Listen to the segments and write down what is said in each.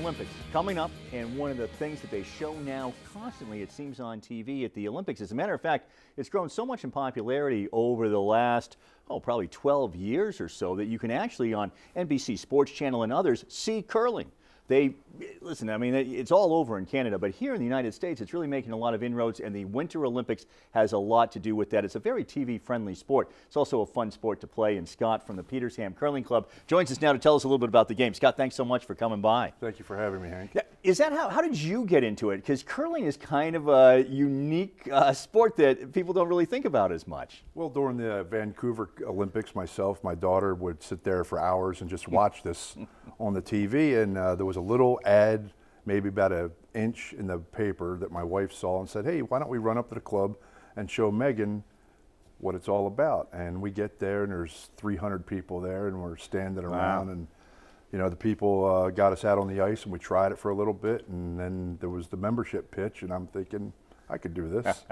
Olympics coming up, and one of the things that they show now constantly, it seems, on TV at the Olympics. As a matter of fact, it's grown so much in popularity over the last, probably 12 years or so, that you can actually, on NBC Sports Channel and others, see curling. Listen, I mean, it's all over in Canada, but here in the United States, it's really making a lot of inroads, and the Winter Olympics has a lot to do with that. It's a very TV-friendly sport. It's also a fun sport to play, and Scott from the Petersham Curling Club joins us now to tell us a little bit about the game. Scott, thanks so much for coming by. Thank you for having me, Hank. Yeah, is that how did you get into it? Because curling is kind of a unique sport that people don't really think about as much. Well, during the Vancouver Olympics, my daughter would sit there for hours and just watch this on the TV, and there was a little ad, maybe about an inch in the paper, that my wife saw and said, hey, why don't we run up to the club and show Megan what it's all about? And we get there, and there's 300 people there, and we're standing around. Wow. And you know, the people got us out on the ice, and we tried it for a little bit, and then there was the membership pitch, and I'm thinking, I could do this.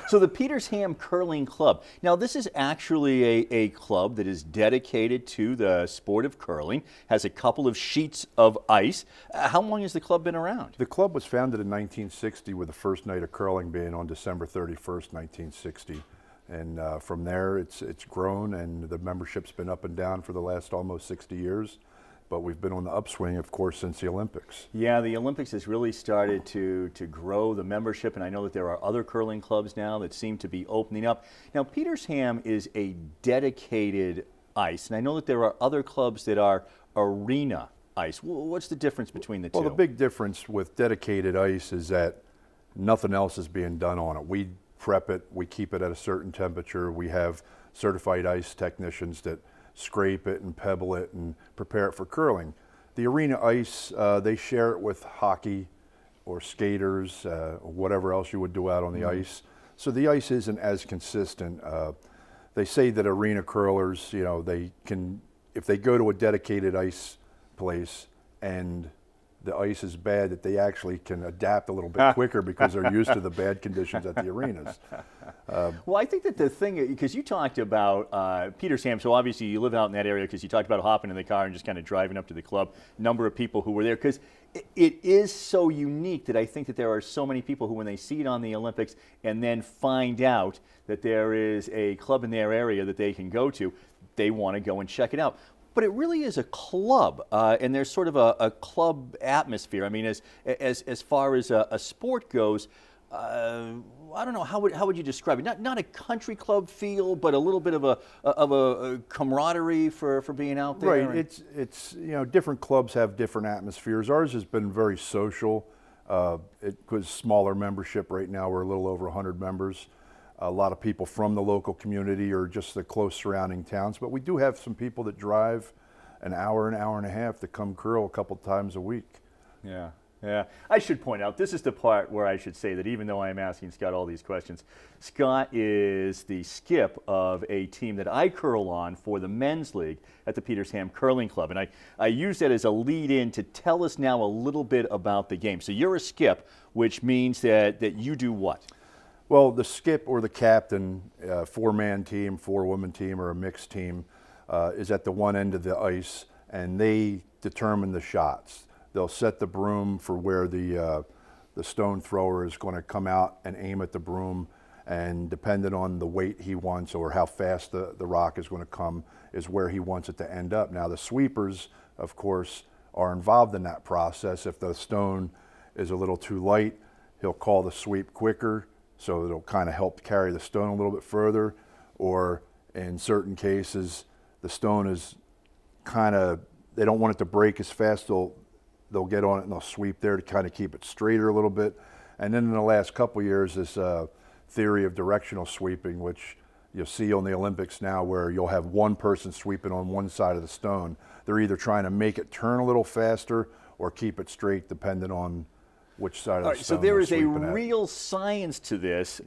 So the Petersham Curling Club. Now, this is actually a club that is dedicated to the sport of curling, has a couple of sheets of ice. How long has the club been around? The club was founded in 1960, with the first night of curling being on December 31st, 1960. And from there, it's grown, and the membership's been up and down for the last almost 60 years. But we've been on the upswing, of course, since the Olympics. Yeah, the Olympics has really started to grow the membership, and I know that there are other curling clubs now that seem to be opening up. Now, Petersham is a dedicated ice, and I know that there are other clubs that are arena ice. What's the difference between the two? Well, the big difference with dedicated ice is that nothing else is being done on it. We prep it, we keep it at a certain temperature, we have certified ice technicians that scrape it and pebble it and prepare it for curling. The arena ice, they share it with hockey or skaters, or whatever else you would do out on the ice. So the ice isn't as consistent. They say that arena curlers, you know, they can, if they go to a dedicated ice place and the ice is bad, that they actually can adapt a little bit quicker because they're used to the bad conditions at the arenas. Well, I think that the thing, because you talked about Petersham, so obviously you live out in that area, because you talked about hopping in the car and just kind of driving up to the club, number of people who were there, because it is so unique that I think that there are so many people who, when they see it on the Olympics and then find out that there is a club in their area that they can go to, they want to go and check it out. But it really is a club, and there's sort of a club atmosphere. I mean, as far as a sport goes, I don't know, how would you describe it? Not a country club feel, but a little bit of a camaraderie for being out there. Right. It's you know, different clubs have different atmospheres. Ours has been very social. It was smaller membership right now. We're a little over 100 members. A lot of people from the local community or just the close surrounding towns, but we do have some people that drive an hour and a half to come curl a couple times a week. Yeah. I should point out, this is the part where I should say that even though I am asking Scott all these questions, Scott is the skip of a team that I curl on for the men's league at the Petersham Curling Club. And I use that as a lead-in to tell us now a little bit about the game. So you're a skip, which means that you do what? Well, the skip or the captain, four-man team, four-woman team, or a mixed team, is at the one end of the ice, and they determine the shots. They'll set the broom for where the stone thrower is going to come out and aim at the broom, and depending on the weight he wants or how fast the rock is going to come is where he wants it to end up. Now, the sweepers, of course, are involved in that process. If the stone is a little too light, he'll call the sweep quicker, so it'll kind of help carry the stone a little bit further. Or in certain cases, the stone is kind of, they don't want it to break as fast, they'll get on it and they'll sweep there to kind of keep it straighter a little bit. And then in the last couple of years, this theory of directional sweeping, which you'll see on the Olympics now, where you'll have one person sweeping on one side of the stone. They're either trying to make it turn a little faster or keep it straight, depending on which side of the stone. So there is a real science to this,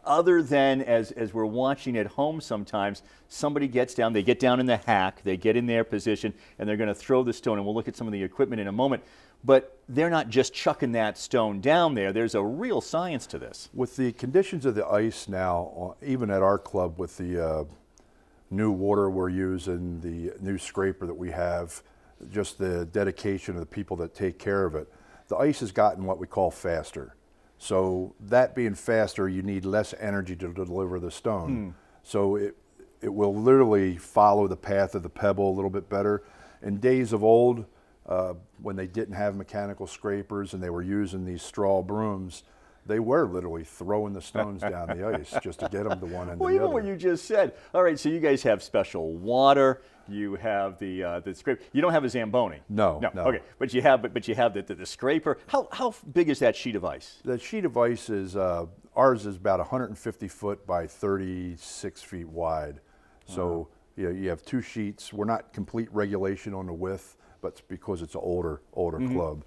other than as we're watching at home sometimes, somebody gets down, they get down in the hack, they get in their position, and they're going to throw the stone, and we'll look at some of the equipment in a moment. But they're not just chucking that stone down there. There's a real science to this. With the conditions of the ice now, even at our club, with the new water we're using, the new scraper that we have, just the dedication of the people that take care of it. The ice has gotten what we call faster. So that being faster, you need less energy to deliver the stone. So it will literally follow the path of the pebble a little bit better. In days of old, when they didn't have mechanical scrapers and they were using these straw brooms, they were literally throwing the stones down the ice just to get them to one end Well, or the even other. what you just said. All right, so you guys have special water. You have the scraper. You don't have a Zamboni. No. Okay, but you have the scraper. How big is that sheet of ice? The sheet of ice is, ours is about 150 foot by 36 feet wide. So you have two sheets. We're not complete regulation on the width, but it's because it's an older club.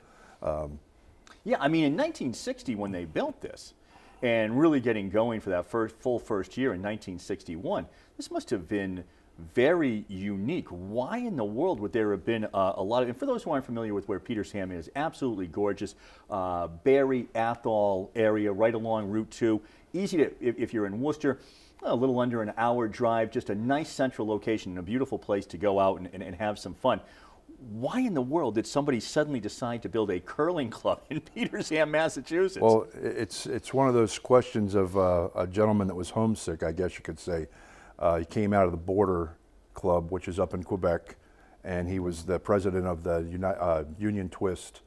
Yeah, I mean, in 1960 when they built this, and really getting going for that full first year in 1961, this must have been very unique. Why in the world would there have been a lot of, and for those who aren't familiar with where Petersham is, absolutely gorgeous, Barry, Athol area right along Route 2. Easy to, if you're in Worcester, a little under an hour drive, just a nice central location and a beautiful place to go out and have some fun. Why in the world did somebody suddenly decide to build a curling club in Petersham, Massachusetts? Well, it's one of those questions of a gentleman that was homesick, I guess you could say. He came out of the Border Club, which is up in Quebec, and he was the president of the Union Twist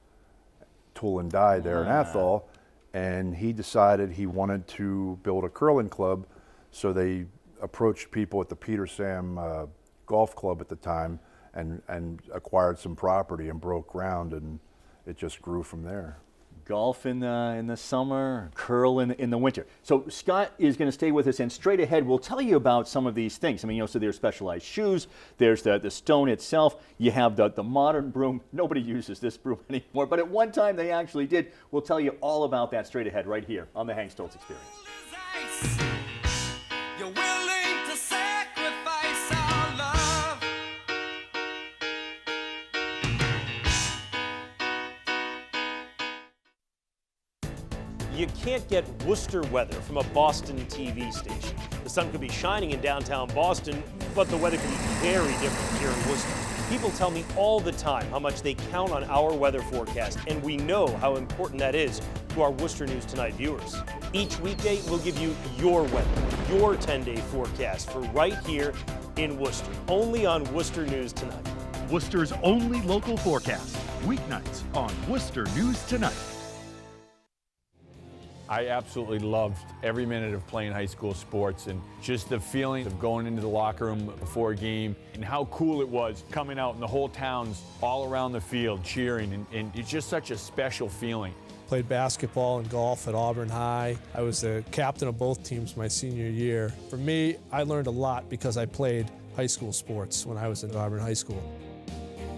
Tool and Die there in Athol, and he decided he wanted to build a curling club, so they approached people at the Petersham Golf Club at the time and acquired some property and broke ground, and it just grew from there. Golf in the summer, curl in the winter. So Scott is going to stay with us, and straight ahead we'll tell you about some of these things. I mean, so there's specialized shoes, there's the stone itself, you have the modern broom. Nobody uses this broom anymore, but at one time they actually did. We'll tell you all about that straight ahead right here on the Hank Stolz Experience. You're willing to sacrifice our love. You can't get Worcester weather from a Boston TV station. The sun could be shining in downtown Boston, but the weather can be very different here in Worcester. People tell me all the time how much they count on our weather forecast, and we know how important that is to our Worcester News Tonight viewers. Each weekday, we'll give you your weather, your 10-day forecast for right here in Worcester, only on Worcester News Tonight. Worcester's only local forecast, weeknights on Worcester News Tonight. I absolutely loved every minute of playing high school sports and just the feeling of going into the locker room before a game and how cool it was coming out and the whole town's all around the field cheering, and it's just such a special feeling. Played basketball and golf at Auburn High. I was the captain of both teams my senior year. For me, I learned a lot because I played high school sports when I was at Auburn High School.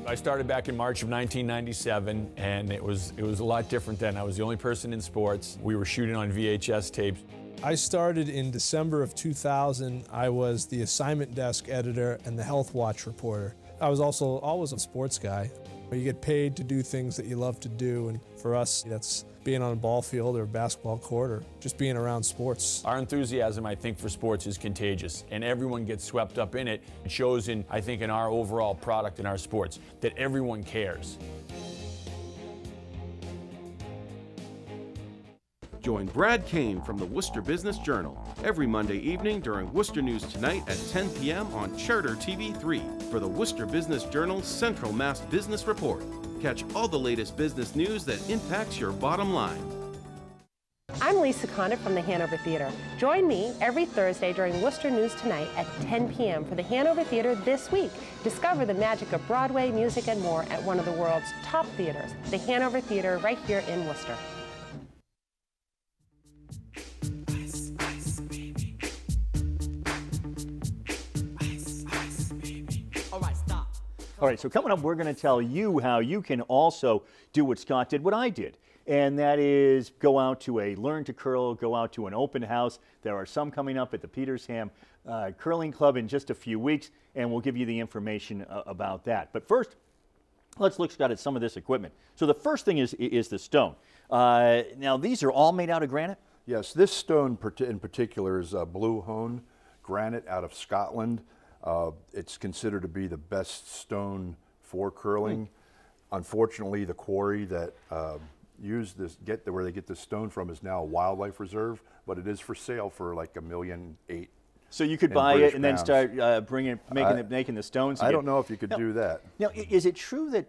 I started back in March of 1997, and it was a lot different then. I was the only person in sports. We were shooting on VHS tapes. I started in December of 2000. I was the assignment desk editor and the Health Watch reporter. I was also always a sports guy. You get paid to do things that you love to do, and for us, that's being on a ball field or a basketball court or just being around sports. Our enthusiasm, I think, for sports is contagious, and everyone gets swept up in it. It shows in, I think, in our overall product in our sports, that everyone cares. Join Brad Kane from the Worcester Business Journal every Monday evening during Worcester News Tonight at 10 p.m. on Charter TV3 for the Worcester Business Journal's Central Mass Business Report. Catch all the latest business news that impacts your bottom line. I'm Lisa Conant from the Hanover Theatre. Join me every Thursday during Worcester News Tonight at 10 p.m. for the Hanover Theatre This Week. Discover the magic of Broadway, music, and more at one of the world's top theaters, the Hanover Theatre, right here in Worcester. All right, so coming up, we're going to tell you how you can also do what Scott did, what I did, and that is go out to a Learn to Curl, go out to an open house. There are some coming up at the Petersham Curling Club in just a few weeks, and we'll give you the information about that. But first, let's look, Scott, at some of this equipment. So the first thing is the stone. Now, these are all made out of granite? Yes, this stone in particular is blue hone granite out of Scotland. It's considered to be the best stone for curling. Unfortunately, the quarry that where they get this stone from is now a wildlife reserve, but it is for sale for like $1.8 million. So you could in buy British it and then pounds. start making the stones. I again. don't know if you could do that. Now, is it true that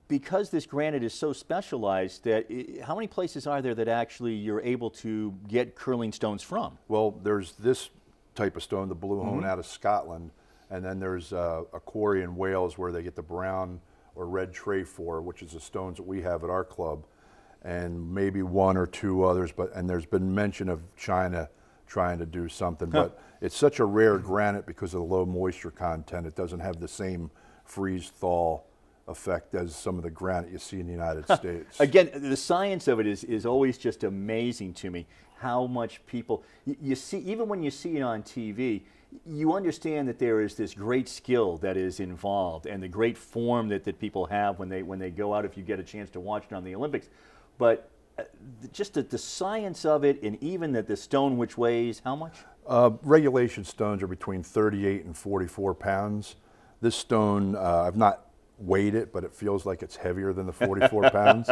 because this granite is so specialized, that how many places are there that actually you're able to get curling stones from? Well, there's this type of stone, the blue hone out of Scotland, and then there's a quarry in Wales where they get the brown or red Trefor, which is the stones that we have at our club, and maybe one or two others. And there's been mention of China trying to do something, but it's such a rare granite because of the low moisture content. It doesn't have the same freeze-thaw effect as some of the granite you see in the United States. Again, the science of it is always just amazing to me. How much people you see, even when you see it on TV, you understand that there is this great skill that is involved and the great form that people have when they go out. If you get a chance to watch it on the Olympics, but just the science of it, and even that the stone, which weighs how much? Regulation stones are between 38 and 44 pounds. This stone, I've not weighed it, but it feels like it's heavier than the 44 pounds.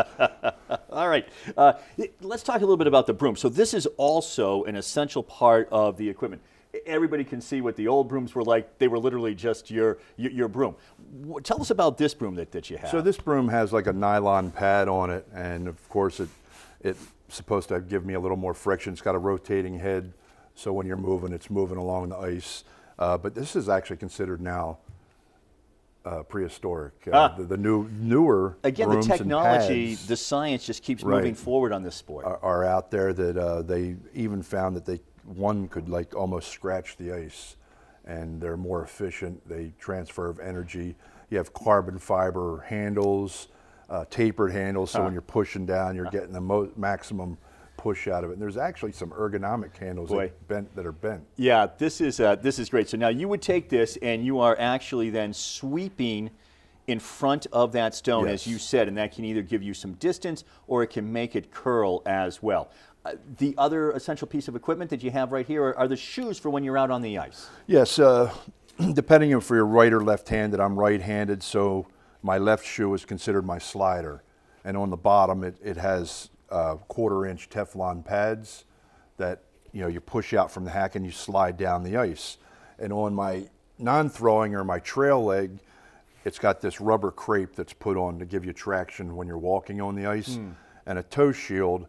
All right, let's talk a little bit about the broom. So this is also an essential part of the equipment. Everybody can see what the old brooms were like. They were literally just your broom. Tell us about this broom that you have. So this broom has like a nylon pad on it, and of course it's supposed to give me a little more friction. It's got a rotating head, so when you're moving, it's moving along the ice. But this is actually considered now prehistoric. The newer again, brooms the technology, and pads, the science just keeps moving forward on this sport. Are out there that they even found that one could like almost scratch the ice, and they're more efficient. They transfer of energy. You have carbon fiber handles, tapered handles, so when you're pushing down, you're getting the maximum push out of it. And there's actually some ergonomic handles that are bent. Yeah, this is great. So now you would take this and you are actually then sweeping in front of that stone, as you said, and that can either give you some distance or it can make it curl as well. The other essential piece of equipment that you have right here are the shoes for when you're out on the ice. Yes, depending if you're right or left-handed, I'm right-handed, so my left shoe is considered my slider. And on the bottom, it has 1/4-inch Teflon pads that you push out from the hack and you slide down the ice. And on my non-throwing or my trail leg, it's got this rubber crepe that's put on to give you traction when you're walking on the ice, and a toe shield,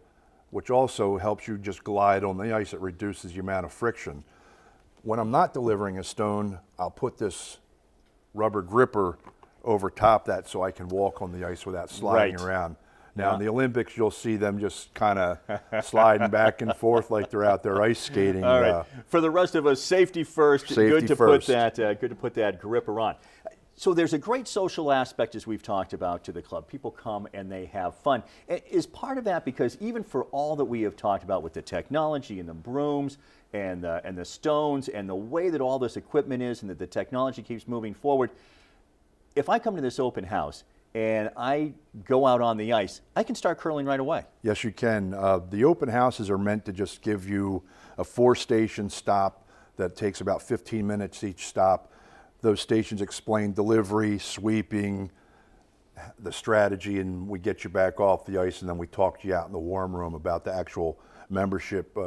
which also helps you just glide on the ice. It reduces the amount of friction. When I'm not delivering a stone, I'll put this rubber gripper over top that so I can walk on the ice without sliding around. Now in the Olympics, you'll see them just kind of sliding back and forth like they're out there ice skating. All right. For the rest of us, safety first. Good to put that gripper on. So there's a great social aspect, as we've talked about, to the club. People come and they have fun. Is part of that because even for all that we have talked about with the technology and the brooms and the stones and the way that all this equipment is and that the technology keeps moving forward, if I come to this open house and I go out on the ice, I can start curling right away. Yes, you can. The open houses are meant to just give you a 4-station stop that takes about 15 minutes each stop. Those stations explain delivery, sweeping, the strategy, and we get you back off the ice, and then we talk to you out in the warm room about the actual membership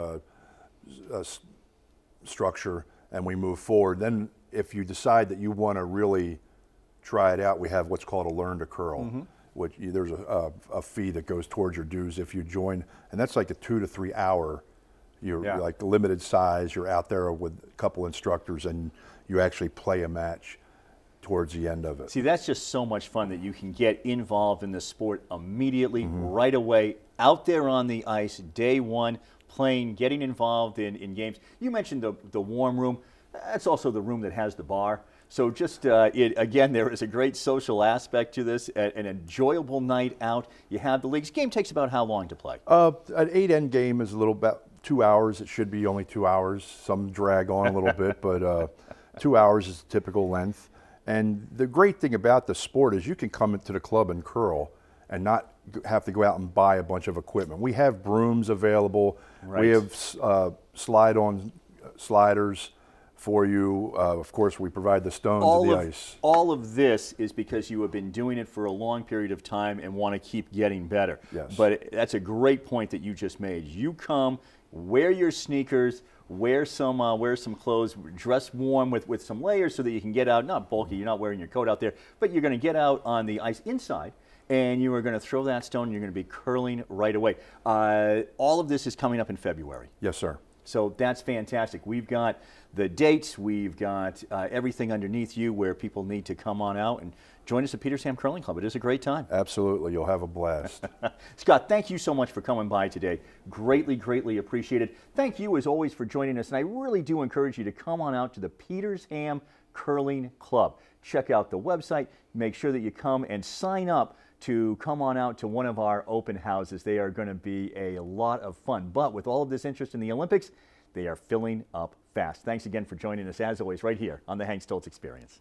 structure, and we move forward. Then if you decide that you want to really try it out, we have what's called a learn to curl, which there's a fee that goes towards your dues if you join, and that's like a 2 to 3 hour. You're like the limited size. You're out there with a couple instructors, and you actually play a match towards the end of it. See, that's just so much fun that you can get involved in the sport immediately, right away, out there on the ice, day one, playing, getting involved in games. You mentioned the warm room. That's also the room that has the bar. So just, again, there is a great social aspect to this, an enjoyable night out. You have the leagues. Game takes about how long to play? An 8-end game is about 2 hours. It should be only 2 hours. Some drag on a little bit, but 2 hours is the typical length. And the great thing about the sport is you can come into the club and curl and not have to go out and buy a bunch of equipment. We have brooms available. We have slide-on sliders for you. Of course, we provide the stones and the ice. All of this is because you have been doing it for a long period of time and want to keep getting better. Yes. But that's a great point that you just made. You come, wear your sneakers, wear some clothes, dress warm with some layers so that you can get out, not bulky, you're not wearing your coat out there, but you're going to get out on the ice inside, and you are going to throw that stone, and you're going to be curling right away. All of this is coming up in February. Yes, sir. So that's fantastic. We've got the dates, we've got everything underneath you where people need to come on out and join us at Petersham Curling Club. It is a great time. Absolutely. You'll have a blast. Scott, thank you so much for coming by today. Greatly, greatly appreciated. Thank you, as always, for joining us. And I really do encourage you to come on out to the Petersham Curling Club. Check out the website. Make sure that you come and sign up to come on out to one of our open houses. They are going to be a lot of fun. But with all of this interest in the Olympics, they are filling up fast. Thanks again for joining us, as always, right here on the Hank Stolz Experience.